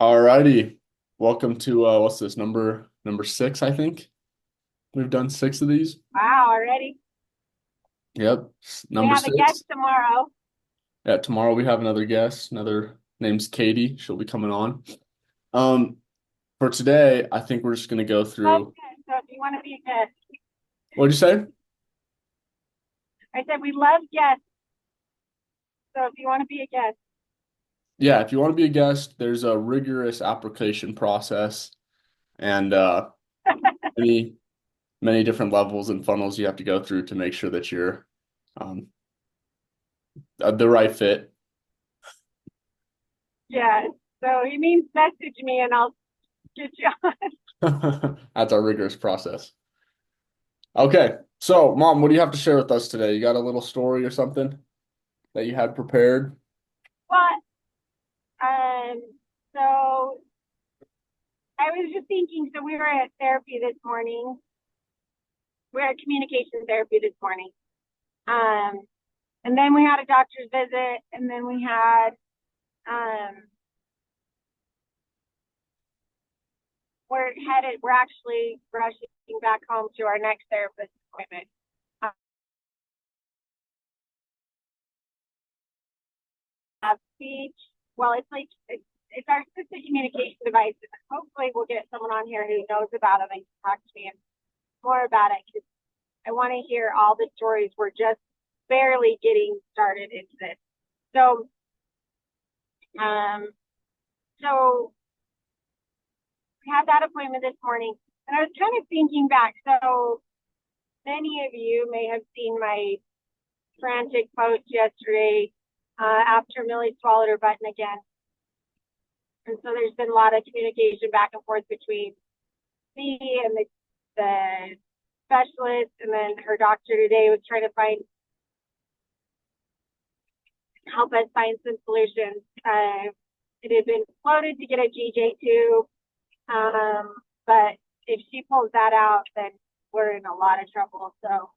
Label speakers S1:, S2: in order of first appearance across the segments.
S1: Alrighty. Welcome to what's this number six, I think. We've done six of these.
S2: Wow, already.
S1: Yep.
S2: We
S1: Number
S2: have a guest
S1: six.
S2: tomorrow.
S1: Yeah, tomorrow we have another guest. Another name's Katie. She'll be coming on. Um, for today, I think we're just gonna go
S2: Love
S1: through
S2: guests. So if you want to be a guest,
S1: what'd you say?
S2: I said we love guests. So if you want to be a guest,
S1: Yeah, if you want to be a guest, there's a rigorous application process and many many different levels and funnels you have to go through to make sure that you're um, the right fit.
S2: yeah. So he means message me and I'll get you on.
S1: That's our rigorous process. Okay, so Mom, what do you have to share with us today? You got a little story or something that you had prepared?
S2: But so I was just thinking. So we were at therapy this morning. We are at communication therapy this morning. Um, and then we had a doctor's visit, and then we had we're actually rushing back home to our next therapist appointment. Speech. Well, it's our assistive communication device. Hopefully, we'll get someone on here who knows about it and can talk to me more about it because I want to hear all the stories. We're just barely getting started into this. So, um, so we had that appointment this morning, and I was kind of thinking back. So many of you may have seen my frantic post yesterday after Millie swallowed her button again. And so there's been a lot of communication back and forth between me and the specialist, and then her doctor today was trying to help us find some solutions. It had been floated to get a GJ tube, but if she pulls that out, then we're in a lot of trouble. So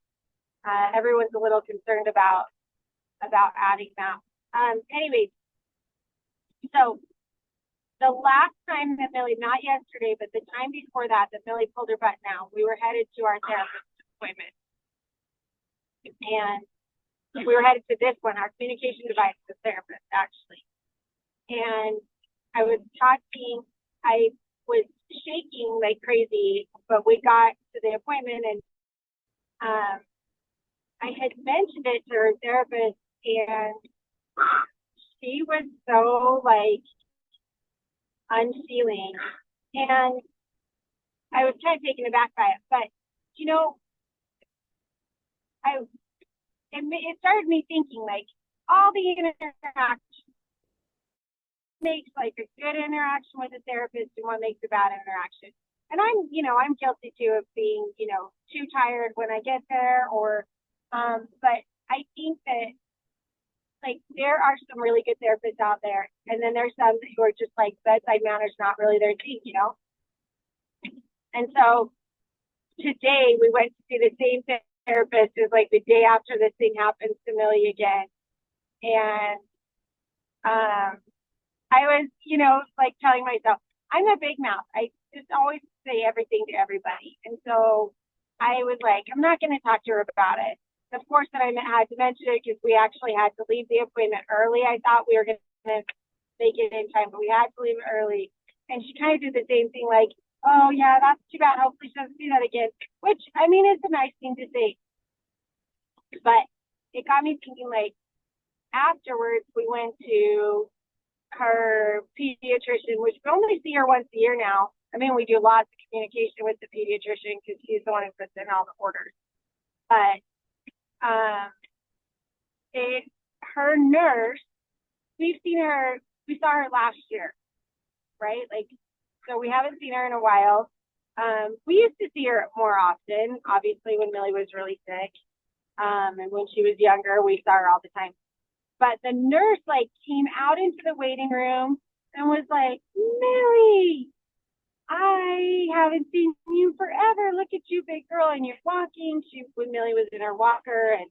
S2: everyone's a little concerned about adding that. Anyway, so the last time that Millie, not yesterday, but the time before that Millie pulled her button out, we were headed to our therapist appointment. And we were headed to this one, our communication device, the therapist, actually. And I was shaking like crazy, but we got to the appointment and I had mentioned it to her therapist, and she was so like unfeeling. And I was kind of taken aback by it. But, you know, I it started me thinking like all the interaction makes like a good interaction with a therapist and what makes a bad interaction. And I'm guilty too of being, too tired when I get there but I think that like there are some really good therapists out there. And then there's some who are just like bedside manners, not really their thing. And so today we went to see the same therapist as like the day after this thing happens to Millie again. And I was, like telling myself, I'm a big mouth. I just always say everything to everybody. And so I was like, I'm not going to talk to her about it. Of course, that I had to mention it because we actually had to leave the appointment early. I thought we were going to make it in time, but we had to leave it early. And she kind of did the same thing, like, oh, yeah, that's too bad. Hopefully she doesn't do that again, which, I mean, it's a nice thing to say. But it got me thinking, like, afterwards, we went to her pediatrician, which we only see her once a year now. I mean, we do lots of communication with the pediatrician because she's the one who puts in all the orders. But um, her nurse, we saw her last year, right? Like, so we haven't seen her in a while. We used to see her more often, obviously, when Millie was really sick. And when she was younger, we saw her all the time. But the nurse like came out into the waiting room and was like, Millie, I haven't seen you forever. Look at you, big girl, and you're walking. When Millie was in her walker, and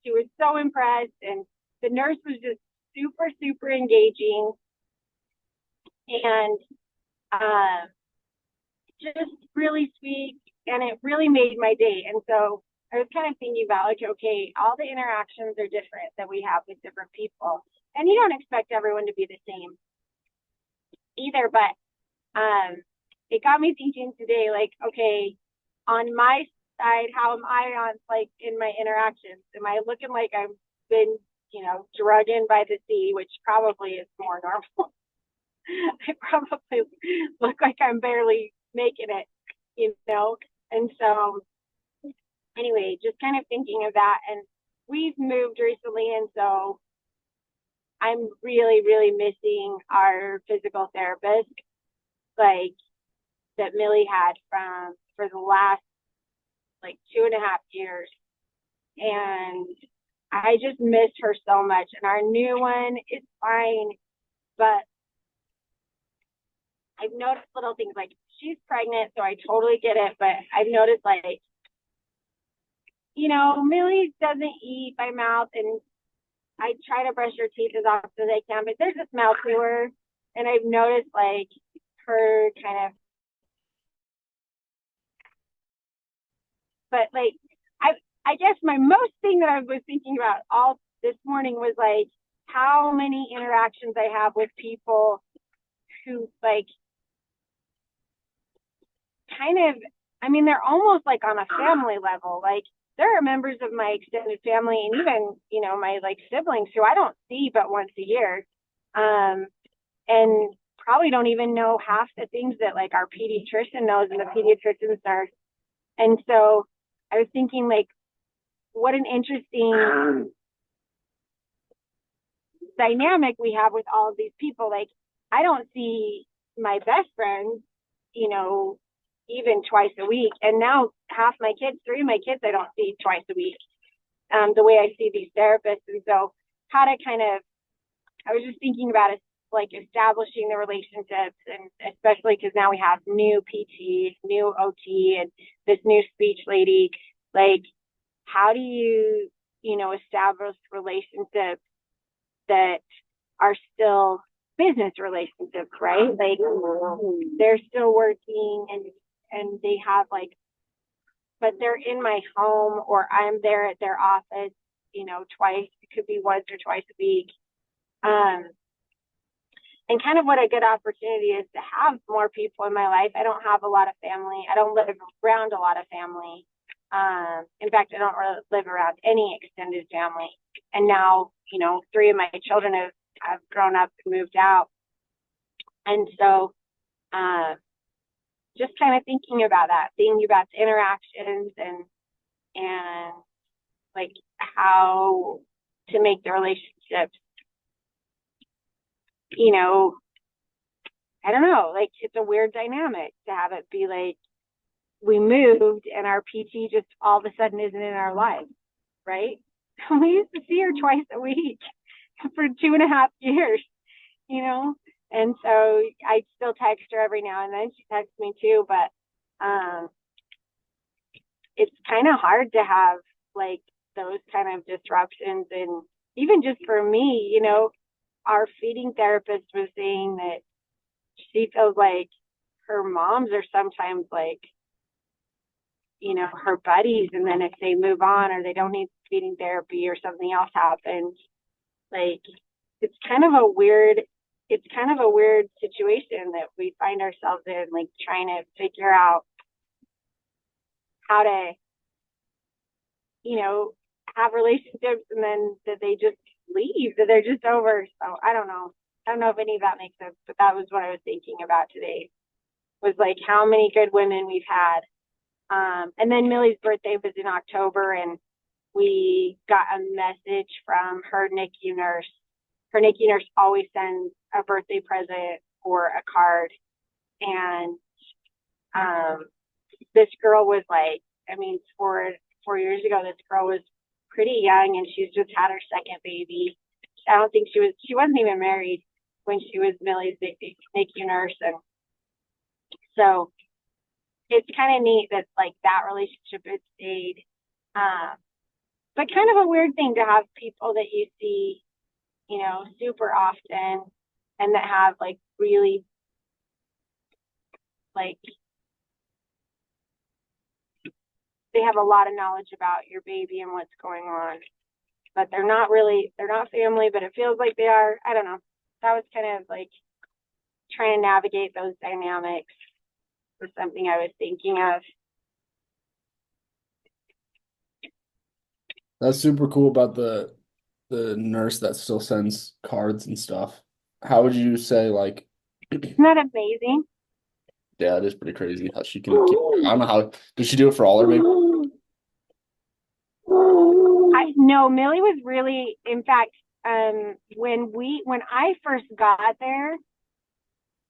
S2: she was so impressed. And the nurse was just super, super engaging. and just really sweet, and it really made my day. And so I was kind of thinking about like, okay, all the interactions are different that we have with different people, and you don't expect everyone to be the same either. But it got me thinking today, like, okay, on my side, how am I on like in my interactions? Am I looking like I've been, drug in by the sea, which probably is more normal. I probably look like I'm barely making it, you know? And so, anyway, just kind of thinking of that. And we've moved recently. And so I'm really, really missing our physical therapist, like that Millie had for the last like 2.5 years. And I just missed her so much. And our new one is fine, but I've noticed little things like she's pregnant, so I totally get it. But I've noticed like, Millie doesn't eat by mouth, and I try to brush her teeth as often as I can, but there's a smell to her. And I've noticed like her kind of, but like, I, I guess my most thing that I was thinking about all this morning was like how many interactions I have with people who like kind of, I mean, they're almost like on a family level. Like there are members of my extended family and even, my like siblings who I don't see but once a year. And probably don't even know half the things that like our pediatrician knows and the pediatrician's nurse. And so I was thinking like what an interesting dynamic we have with all of these people. Like I don't see my best friends, even twice a week. And now half my kids, three of my kids, I don't see twice a week. The way I see these therapists. And so how to kind of, I was just thinking about it, like establishing the relationships, and especially because now we have new PTs, new OT, and this new speech lady. Like, how do you, establish relationships that are still business relationships, right? Like they're still working and they have like, but they're in my home or I'm there at their office, twice. It could be once or twice a week. And kind of what a good opportunity is to have more people in my life. I don't have a lot of family. I don't live around a lot of family. In fact, I don't really live around any extended family. And now, three of my children have grown up and moved out. And so, just kind of thinking about that, thinking about the interactions and like how to make the relationships, I don't know, like it's a weird dynamic to have it be like we moved and our PT just all of a sudden isn't in our life, right? We used to see her twice a week for 2.5 years, you know? And so I still text her every now and then. She texts me too, but it's kind of hard to have like those kind of disruptions. And even just for me, our feeding therapist was saying that she feels like her moms are sometimes like, her buddies. And then if they move on or they don't need feeding therapy or something else happens, like it's kind of a weird situation that we find ourselves in, like trying to figure out how to, have relationships and then that they just leave, that they're just over. So I don't know. I don't know if any of that makes sense, but that was what I was thinking about today was like how many good women we've had. And then Millie's birthday was in October and we got a message from her NICU nurse. Her NICU nurse always sends a birthday present or a card. And this girl was like, I mean, 4 years ago, this girl was pretty young and she's just had her second baby. I don't think she wasn't even married when she was Millie's NICU nurse. And so it's kind of neat that like that relationship has stayed. But kind of a weird thing to have people that you see, super often and that have like really like they have a lot of knowledge about your baby and what's going on, but they're not family, but it feels like they are. I don't know. That was kind of like trying to navigate those dynamics was something I was thinking of.
S1: That's super cool about the nurse that still sends cards and stuff. How would you say like
S2: Isn't that amazing?
S1: yeah, it is pretty crazy how she can keep I don't know how did she do it for all her babies?
S2: I no, Millie was really, in fact, when I first got there,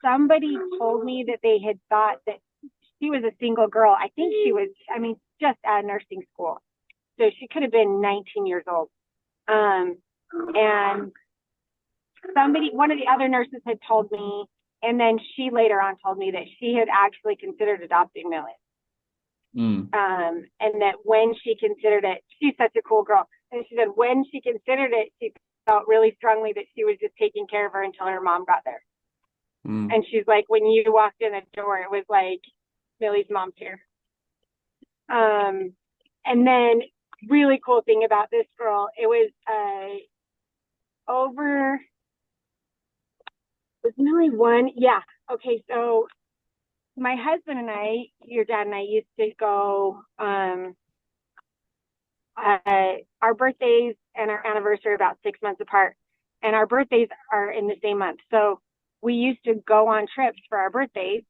S2: somebody told me that they had thought that she was a single girl. I think she was, I mean, just out of nursing school. So she could have been 19 years old. And one of the other nurses had told me, and then she later on told me that she had actually considered adopting Millie. And that when she considered it, she's such a cool girl. And she said when she considered it, she felt really strongly that she was just taking care of her until her mom got there. And she's like, when you walked in the door, it was like Millie's mom's here. And then really cool thing about this girl, it was was Millie one? Yeah. Okay, so my husband and I, your dad and I, used to go. Our birthdays and our anniversary are about 6 months apart, and our birthdays are in the same month. So we used to go on trips for our birthdays,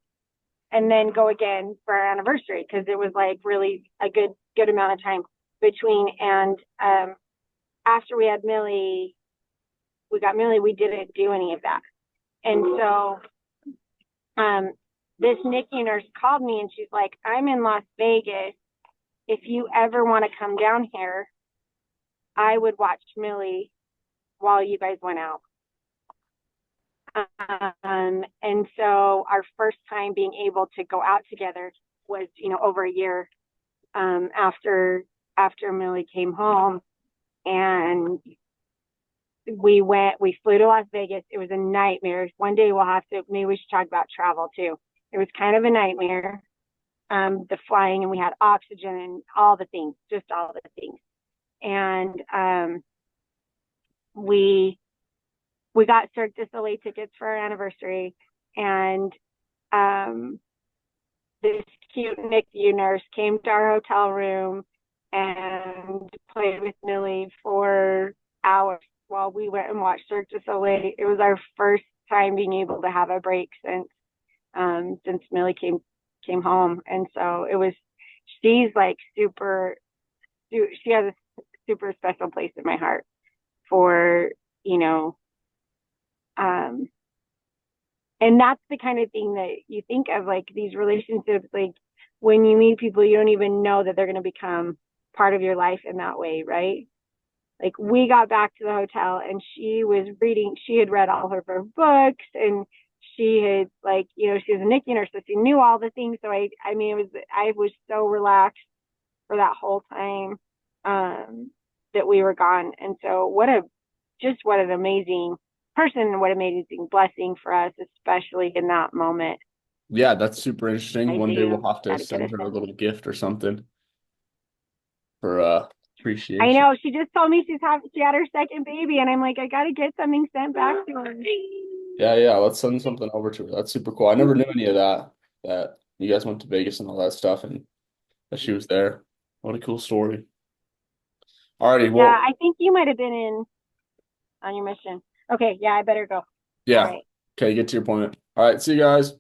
S2: and then go again for our anniversary because it was like really a good amount of time between. And after we had Millie, we didn't do any of that. And so this NICU nurse called me and she's like, I'm in Las Vegas. If you ever want to come down here, I would watch Millie while you guys went out. And so our first time being able to go out together was, over a year after Millie came home. And we flew to Las Vegas. It was a nightmare. One day maybe we should talk about travel too. It was kind of a nightmare, the flying, and we had oxygen and all the things, just all the things. And we got Cirque du Soleil tickets for our anniversary, and this cute NICU nurse came to our hotel room and played with Millie for hours while we went and watched Cirque du Soleil. It was our first time being able to have a break since Millie came home. And so she's like she has a super special place in my heart for, and that's the kind of thing that you think of, like these relationships, like when you meet people, you don't even know that they're going to become part of your life in that way, right? Like we got back to the hotel and she had read all of her books, and she had she was a NICU nurse, so she knew all the things. So I was so relaxed for that whole time that we were gone. And so what an amazing person and what an amazing blessing for us, especially in that moment.
S1: Yeah, that's super interesting. One day we'll have to
S2: Gotta get
S1: send
S2: us
S1: her a
S2: in.
S1: little gift or something for
S2: I
S1: appreciation.
S2: know, she just told me she had her second baby, and I'm like, I gotta get something sent back to her.
S1: Yeah, let's send something over to her. That's super cool. I never knew any of that you guys went to Vegas and all that stuff and that she was there. What a cool story. Alrighty,
S2: Yeah,
S1: well,
S2: I think you might have been in on your mission. Okay, yeah, I better go. All
S1: yeah.
S2: right.
S1: Okay, get to your point. All right, see you guys.